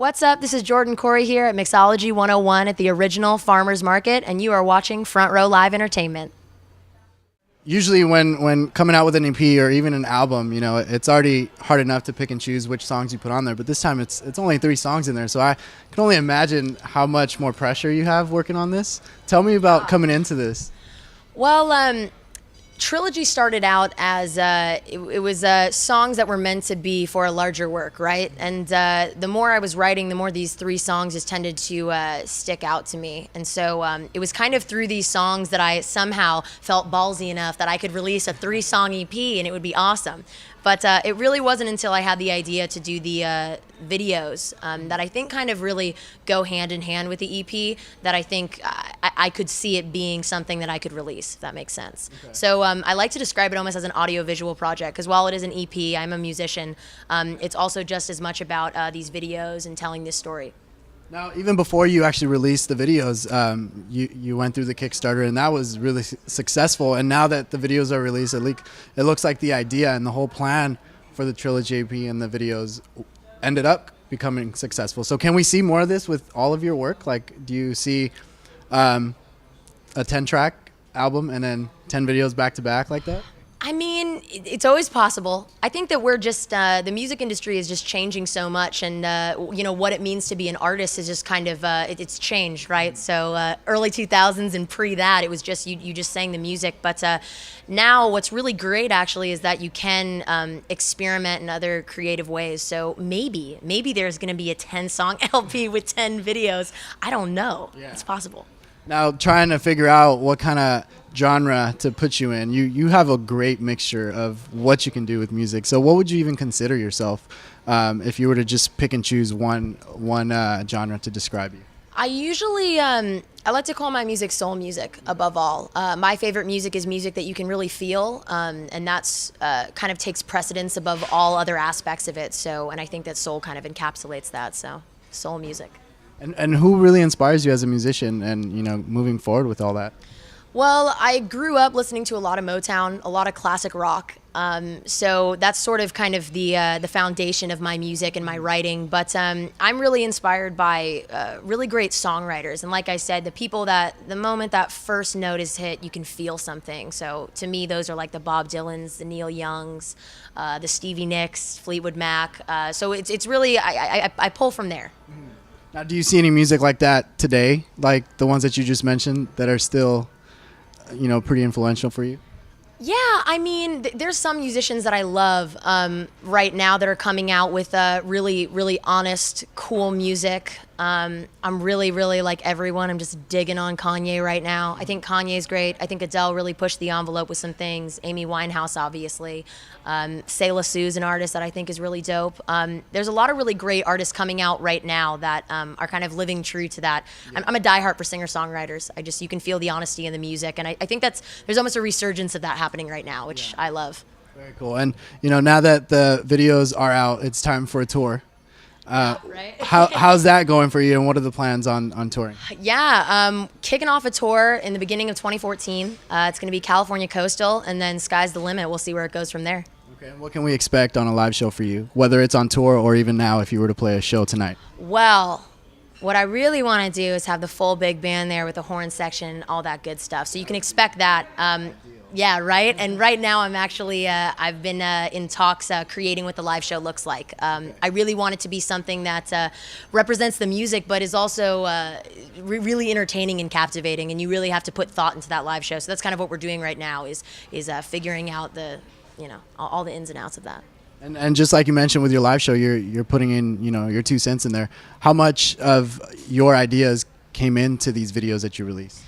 What's up? This is Jordan Corey here at Mixology 101 at the original Farmers Market, and you are watching Front Row Live Entertainment. Usually when coming out with an EP or even an album, it's already hard enough to pick and choose which songs you put on there. But this time it's only 3 songs in there. So I can only imagine how much more pressure you have working on this. Tell me about coming into this. Well, Trilogy started out as it was songs that were meant to be for a larger work, right? And the more I was writing, the more these 3 songs just tended to stick out to me. And so it was kind of through these songs that I somehow felt ballsy enough that I could release a 3-song EP and it would be awesome. But it really wasn't until I had the idea to do the videos that I think kind of really go hand in hand with the EP that I think I could see it being something that I could release, if that makes sense. Okay. So I like to describe it almost as an audio-visual project because while it is an EP, I'm a musician, it's also just as much about these videos and telling this story. Now, even before you actually released the videos, you went through the Kickstarter, and that was really successful. And now that the videos are released, it looks like the idea and the whole plan for the Trilogy EP and the videos ended up becoming successful. So can we see more of this with all of your work? Like, do you see a 10-track album and then 10 videos back to back like that? I mean, it's always possible. I think that we're just, the music industry is just changing so much, and, what it means to be an artist is just kind of, it's changed, right? So early 2000s and pre that, it was just, you just sang the music. But now what's really great, actually, is that you can experiment in other creative ways. So maybe there's going to be a 10-song LP with 10 videos. I don't know. Yeah. It's possible. Now, trying to figure out what kind of genre to put you in, you have a great mixture of what you can do with music. So what would you even consider yourself if you were to just pick and choose one genre to describe you? I usually, I like to call my music soul music above all. My favorite music is music that you can really feel, and that's kind of takes precedence above all other aspects of it. So, and I think that soul kind of encapsulates that, so soul music. And who really inspires you as a musician and, moving forward with all that? Well, I grew up listening to a lot of Motown, a lot of classic rock. So that's sort of kind of the foundation of my music and my writing. But I'm really inspired by really great songwriters. And like I said, the people that the moment that first note is hit, you can feel something. So to me, those are like the Bob Dylans, the Neil Youngs, the Stevie Nicks, Fleetwood Mac. So it's really, I pull from there. Now, do you see any music like that today, like the ones that you just mentioned, that are still pretty influential for you? Yeah, I mean, there's some musicians that I love right now that are coming out with really, really honest, cool music. I'm really, really like everyone. I'm just digging on Kanye right now. I think Kanye's great. I think Adele really pushed the envelope with some things. Amy Winehouse, obviously. Selah Sue's an artist that I think is really dope. There's a lot of really great artists coming out right now that are kind of living true to that. Yeah. I'm a diehard for singer-songwriters. You can feel the honesty in the music, and I think there's almost a resurgence of that happening right now, which I love. Very cool. And now that the videos are out, it's time for a tour. Right. How's that going for you, and what are the plans on touring? Yeah, kicking off a tour in the beginning of 2014. It's going to be California Coastal, and then sky's the limit. We'll see where it goes from there. Okay, and what can we expect on a live show for you, whether it's on tour or even now if you were to play a show tonight? Well, what I really want to do is have the full big band there with the horn section, all that good stuff. So you can expect that. Yeah, right? And right now I'm actually, I've been in talks creating what the live show looks like. I really want it to be something that represents the music, but is also really entertaining and captivating, and you really have to put thought into that live show. So that's kind of what we're doing right now is figuring out all the ins and outs of that. And just like you mentioned with your live show, you're putting in, your 2 cents in there. How much of your ideas came into these videos that you released?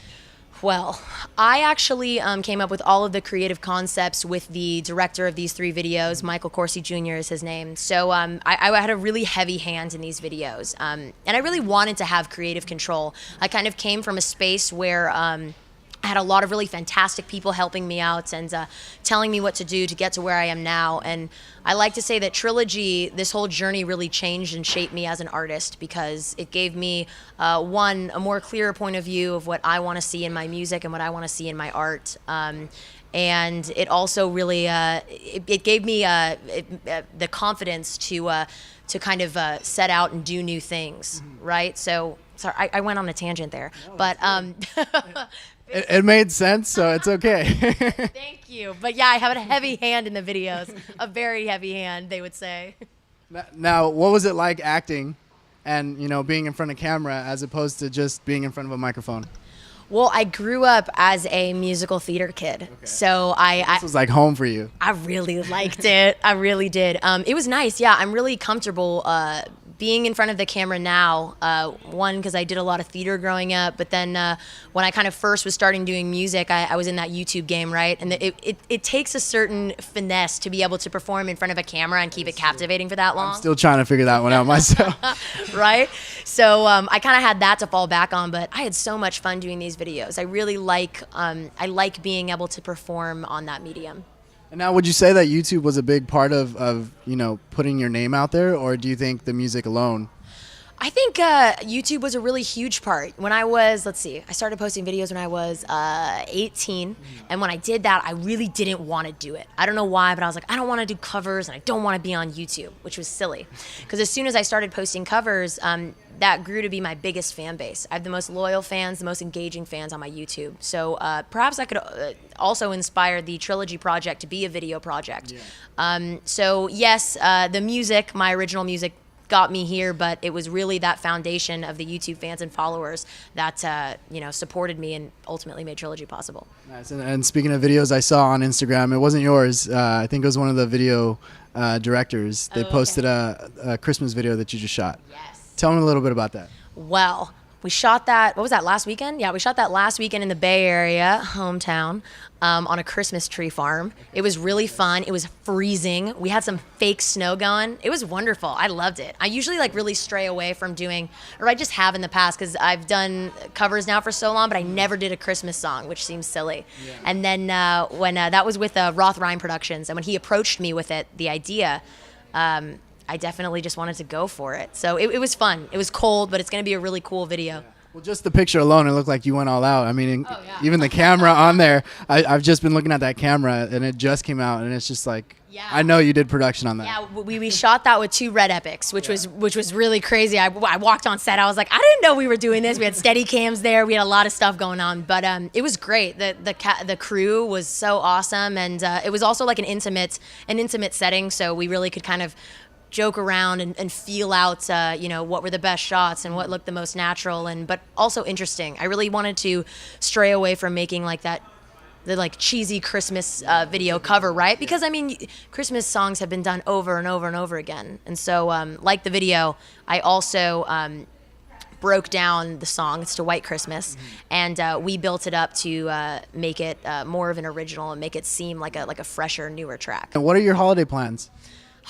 Well, I actually came up with all of the creative concepts with the director of these 3 videos. Michael Corsi Jr. is his name. So I had a really heavy hand in these videos. And I really wanted to have creative control. I kind of came from a space where I had a lot of really fantastic people helping me out and telling me what to do to get to where I am now. And I like to say that Trilogy, this whole journey really changed and shaped me as an artist because it gave me, a more clearer point of view of what I want to see in my music and what I want to see in my art. and it also really it gave me the confidence to kind of set out and do new things, right? So sorry, I went on a tangent there, but It made sense, so it's okay. thank you. But yeah, I have a heavy hand in the videos, a very heavy hand, they would say. Now, what was it like acting and, you know, being in front of camera as opposed to just being in front of a microphone? Well, I grew up as a musical theater kid, so This was like home for you. I really liked it. I really did. It was nice. Yeah, I'm really comfortable being in front of the camera now. One, because I did a lot of theater growing up, but then when I kind of first was starting doing music, I was in that YouTube game, right? And it takes a certain finesse to be able to perform in front of a camera and keep it captivating for that long. I'm still trying to figure that one out myself. Right? So I kind of had that to fall back on, but I had so much fun doing these videos. I really like being able to perform on that medium. And now, would you say that YouTube was a big part of you know, putting your name out there, or do you think the music alone? I think YouTube was a really huge part. When I was, let's see, I started posting videos when I was 18. And when I did that, I really didn't want to do it. I don't know why, but I was like, I don't want to do covers and I don't want to be on YouTube, which was silly. Because as soon as I started posting covers, that grew to be my biggest fan base. I have the most loyal fans, the most engaging fans on my YouTube. So perhaps I could also inspire the Trilogy project to be a video project. Yeah. So yes, the music, my original music, got me here, but it was really that foundation of the YouTube fans and followers that you know, supported me and ultimately made Trilogy possible. Nice. And speaking of videos, I saw on Instagram, it wasn't yours. I think it was one of the video directors. They posted a Christmas video that you just shot. Yes. Tell me a little bit about that. Well, we shot that, what was that, last weekend? Yeah, we shot that last weekend in the Bay Area, hometown, on a Christmas tree farm. It was really fun. It was freezing. We had some fake snow going. It was wonderful. I loved it. I usually like really stray away from doing, or I just have in the past, because I've done covers now for so long, but I never did a Christmas song, which seems silly. Yeah. And then when that was with Roth Rhyme Productions, and when he approached me with it, the idea, I definitely just wanted to go for it. So it was fun. It was cold, but it's going to be a really cool video. Yeah. Well, just the picture alone, it looked like you went all out. I mean, even the camera on there, I've just been looking at that camera, and it just came out, and it's just like, I know you did production on that. Yeah, we shot that with 2 Red Epics, which was really crazy. I walked on set. I was like, I didn't know we were doing this. We had steady cams there. We had a lot of stuff going on, but it was great. The crew was so awesome, and it was also like an intimate setting, so we really could kind of joke around and feel out, you know, what were the best shots and what looked the most natural, but also interesting. I really wanted to stray away from making like the like cheesy Christmas video cover, right? Because I mean, Christmas songs have been done over and over and over again, and so like the video, I also broke down the song. It's to White Christmas, and we built it up to make it more of an original and make it seem like a fresher, newer track. And what are your holiday plans?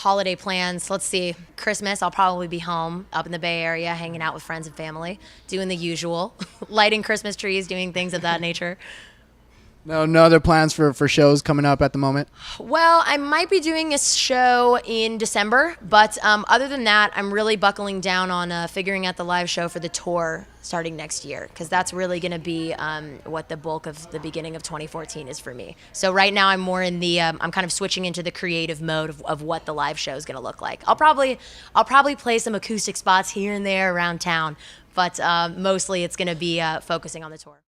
Holiday plans, let's see, Christmas, I'll probably be home up in the Bay Area hanging out with friends and family, doing the usual, lighting Christmas trees, doing things of that nature. No other plans for shows coming up at the moment? Well, I might be doing a show in December, but other than that, I'm really buckling down on figuring out the live show for the tour starting next year, because that's really going to be what the bulk of the beginning of 2014 is for me. So right now I'm more in the, I'm kind of switching into the creative mode of what the live show is going to look like. I'll probably play some acoustic spots here and there around town, but mostly it's going to be focusing on the tour.